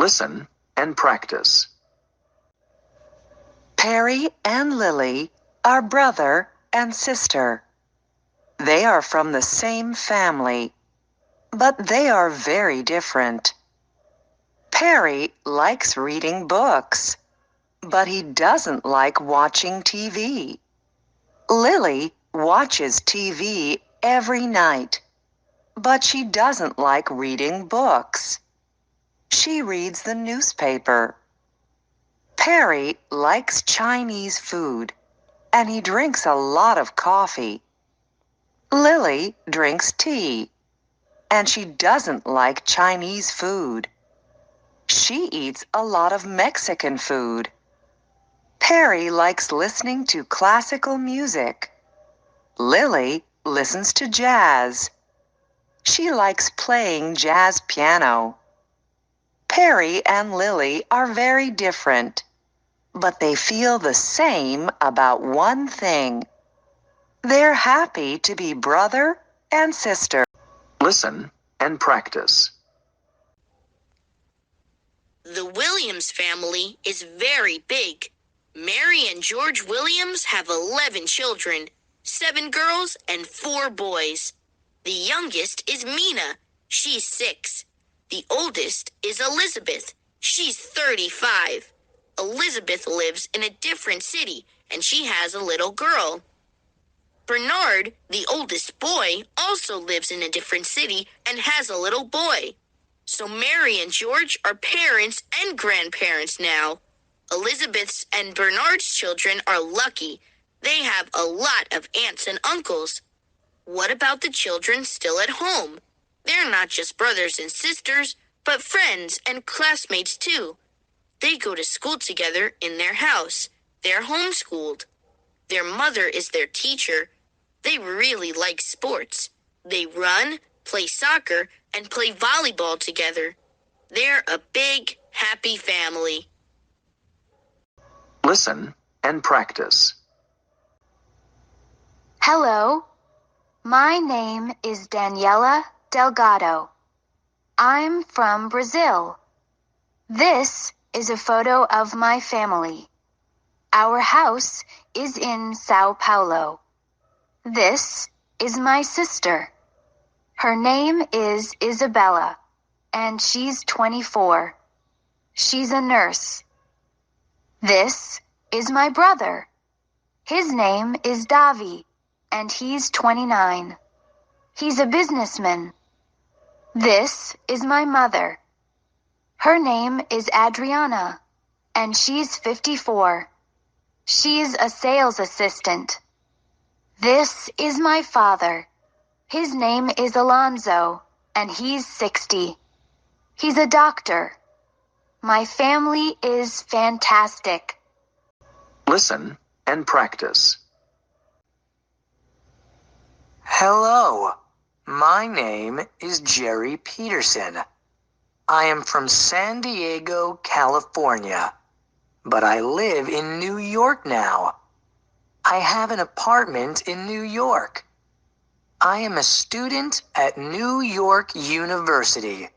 Listen and practice. Perry and Lily are brother and sister. They are from the same family, but they are very different. Perry likes reading books, but he doesn't like watching TV. Lily watches TV every night, but she doesn't like reading books. She reads the newspaper. Perry likes Chinese food, and he drinks a lot of coffee. Lily drinks tea, and she doesn't like Chinese food. She eats a lot of Mexican food. Perry likes listening to classical music. Lily listens to jazz. She likes playing jazz piano. Perry and Lily are very different, but they feel the same about one thing. They're happy to be brother and sister. Listen and practice. The Williams family is very big. Mary and George Williams have 11 children, 7 girls and 4 boys. The youngest is Mina. She's 6. The oldest is Elizabeth. She's 35. Elizabeth lives in a different city, and she has a little girl. Bernard, the oldest boy, also lives in a different city and has a little boy. So Mary and George are parents and grandparents now. Elizabeth's and Bernard's children are lucky. They have a lot of aunts and uncles. What about the children still at home? They're not just brothers and sisters, but friends and classmates too. They go to school together in their house. They're homeschooled. Their mother is their teacher. They really like sports. They run, play soccer, and play volleyball together. They're a big, happy family. Listen and practice. Hello, my name is Daniela Delgado. I'm from Brazil. This is a photo of my family. Our house is in Sao Paulo. This is my sister. Her name is Isabella, and she's 24. She's a nurse. This is my brother. His name is Davi, and he's 29. He's a businessman. This is my mother. Her name is Adriana, and she's 54. She's a sales assistant. This is my father. His name is Alonzo, and he's 60. He's a doctor. My family is fantastic. Listen and practice. Hello, my name is Jerry Peterson. I am from San Diego, California, but I live in New York now. I have an apartment in New York. I am a student at New York University.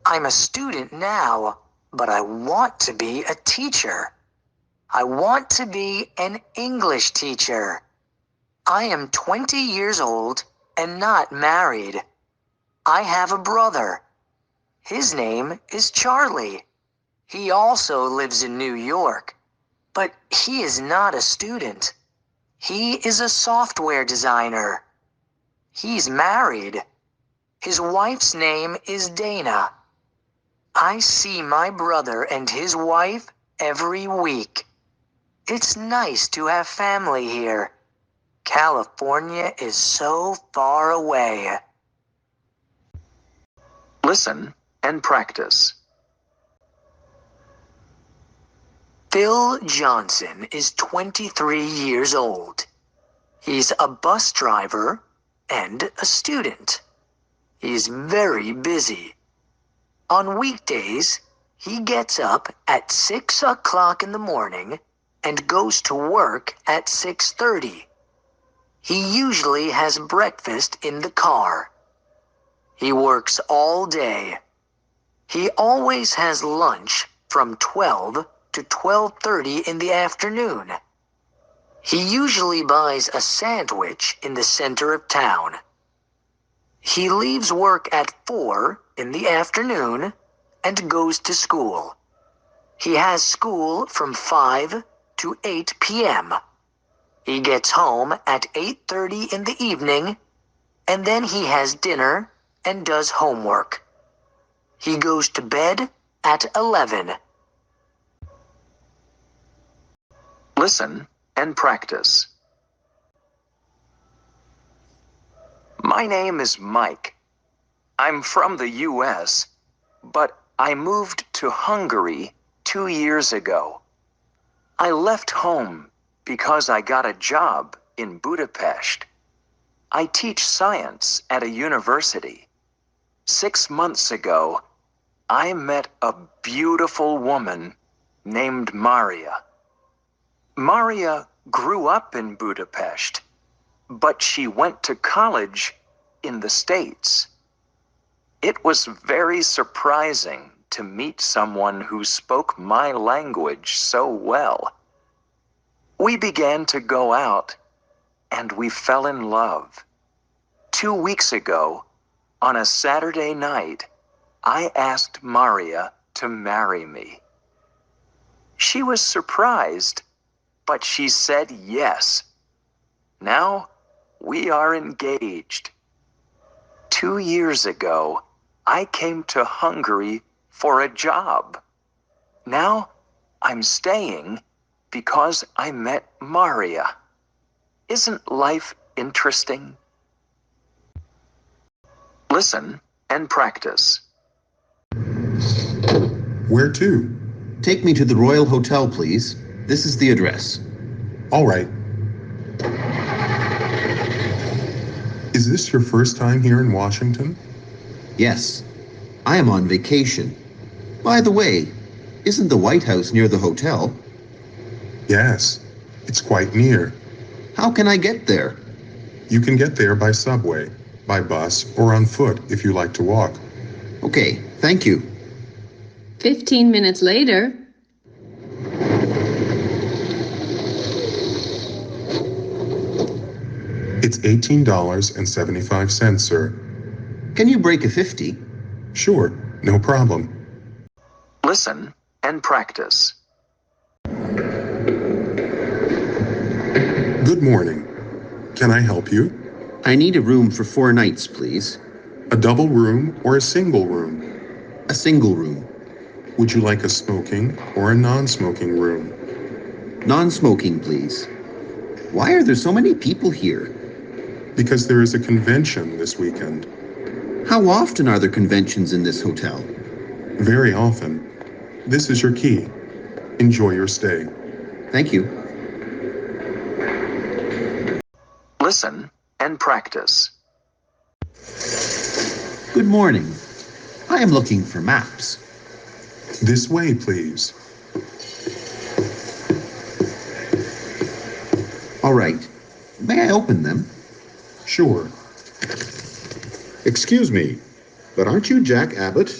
I'm a student now, but I want to be a teacher. I want to be an English teacher. I am 20 years old and not married. I have a brother. His name is Charlie. He also lives in New York, but he is not a student. He is a software designer. He's married. His wife's name is Dana. I see my brother and his wife every week. It's nice to have family here. California is so far away. Listen and practice. Phil Johnson is 23 years old. He's a bus driver and a student. He's very busy. On weekdays, he gets up at 6 o'clock in the morning and goes to work at 6:30. He usually has breakfast in the car. He works all day. He always has lunch from 12 to 12:30 in the afternoon. He usually buys a sandwich in the center of town. He leaves work at 4 in the afternoon and goes to school. He has school from 5 to 8 p.m. He gets home at 8:30 in the evening, and then he has dinner and does homework. He goes to bed at 11. Listen and practice. My name is Mike. I'm from the U.S., but I moved to Hungary 2 years ago. I left home because I got a job in Budapest. I teach science at a university. 6 months ago, I met a beautiful woman named Maria. Maria grew up in Budapest, but she went to college in the States. It was very surprising to meet someone who spoke my language so well. We began to go out, and we fell in love. 2 weeks ago, on a Saturday night, I asked Maria to marry me. She was surprised, but she said yes. Now, we are engaged. 2 years ago, I came to Hungary for a job. Now, I'm staying because I met Maria. Isn't life interesting? Listen and practice. Where to? Take me to the Royal Hotel, please. This is the address. All right. Is this your first time here in Washington? Yes. I am on vacation. By the way, isn't the White House near the hotel? Yes. It's quite near. How can I get there? You can get there by subway, by bus, or on foot if you like to walk. Okay, thank you. 15 minutes later. It's $18.75, sir. Can you break a 50? Sure, no problem. Listen and practice. Good morning. Can I help you? I need a room for 4 nights, please. A double room or a single room? A single room. Would you like a smoking or a non-smoking room? Non-smoking, please. Why are there so many people here? Because there is a convention this weekend. How often are there conventions in this hotel? Very often. This is your key. Enjoy your stay. Thank you. Listen and practice. Good morning. I am looking for maps. This way, please. All right. May I open them? Sure. Excuse me, but aren't you Jack Abbott?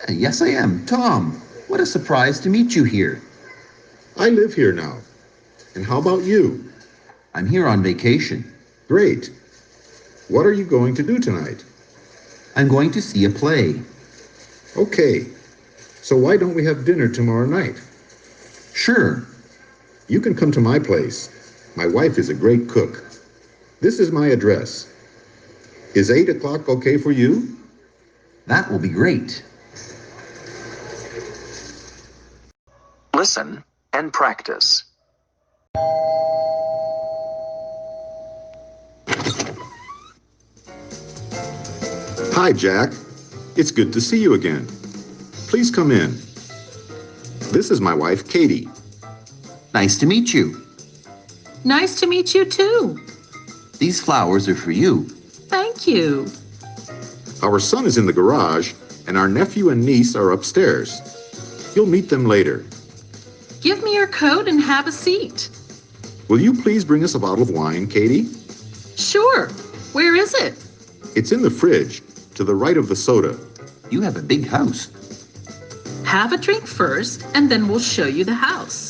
Yes, I am. Tom, what a surprise to meet you here. I live here now. And how about you? I'm here on vacation. Great. What are you going to do tonight? I'm going to see a play. Okay. So why don't we have dinner tomorrow night? Sure. You can come to my place. My wife is a great cook. This is my address. Is 8 o'clock okay for you? That will be great. Listen and practice. Hi, Jack. It's good to see you again. Please come in. This is my wife, Katie. Nice to meet you. Nice to meet you too. These flowers are for you. Thank you. Our son is in the garage, and our nephew and niece are upstairs. You'll meet them later. Give me your coat and have a seat. Will you please bring us a bottle of wine, Katie? Sure. Where is it? It's in the fridge, to the right of the soda. You have a big house. Have a drink first, and then we'll show you the house.